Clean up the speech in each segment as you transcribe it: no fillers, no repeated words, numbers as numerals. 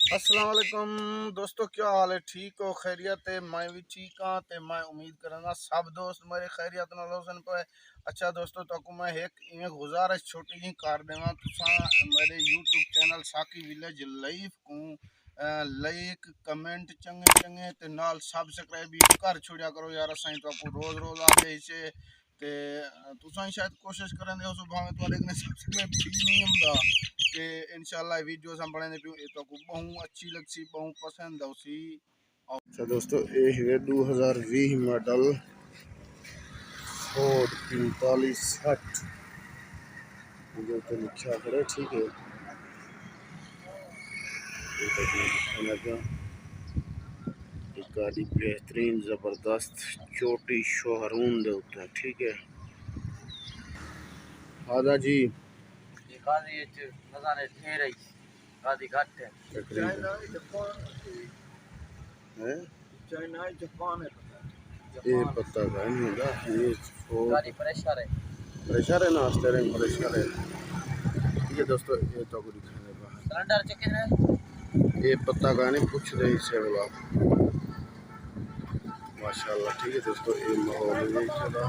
अस्सलाम वालेकुम दोस्तों, क्या हाल है? ठीक हो? खैरियत है? मैं भी ठीक हाँ। तो मैं उम्मीद करूँगा सब दोस्त मेरे खैरियत नाल होसन पे। अच्छा दोस्तों, तो मैं एक इवें गुजारिश छोटी जी कर देवां, तुसा मेरे यूट्यूब चैनल साकी विलेज लाइव को लाइक कमेंट चंगे चंगे ते नाल सब्सक्राइब भी कर छोड़िया करो यार। असाई तो आपको रोज रोज आते इसे ते तुसा शायद कोशिश करें उस भावे तुहाडे कने सब्सक्राइब ठीक नहीं हुंदा ते इंशाल्लाह वीडियोस हम बनाने पियो ये तो को बहु अच्छी लगसी, बहु पसंद औसी। अच्छा दोस्तों, ये है 2020 मॉडल फोर्ड 4560 जो तो लिखा है, ठीक है। ये तो दिखाना क्या, एक गाड़ी बेहतरीन ज़बरदस्त छोटी शोहरूम दे होता है, ठीक है। दादा जी गाड़ी नजारे ठहर रही गाड़ी घट है चाइना जापान है, ये पता का नहीं होगा। ये गाड़ी प्रेशर है, प्रेशर है ना, स्टीयरिंग प्रेशर है। ये दोस्तों ये तो को दिखाने का सिलेंडर चेक है, ये पता का नहीं पूछ रही से बोला माशाल्लाह, ठीक है दोस्तों। ये माहौल में चला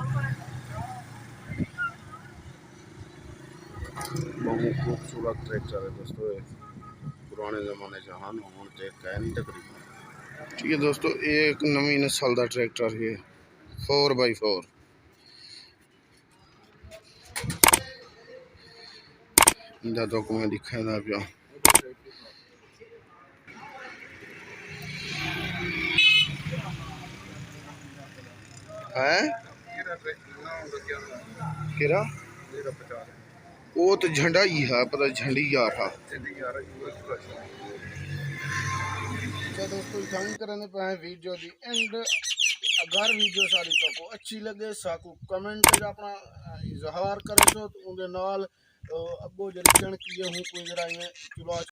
बहुत खूबसूरत ट्रैक्टर है दोस्तों। ये पुराने ज़माने जहान होने ते कह नहीं तकरीबन, ठीक है दोस्तों। एक नवी नस्ल का ट्रैक्टर है 4x4। इंदा तो को मैं दिखाना पिया है किरा वो तो झंडा ही है, पता झंडी यार था। अच्छा दोस्तों, इतना करने पे वीडियो दी एंड। अगर वीडियो सारी तो अच्छी लगे साकू कमेंट अपना इजहार करो तो उनके नाल अगो जरिए किए हूँ कोई जरा चलो।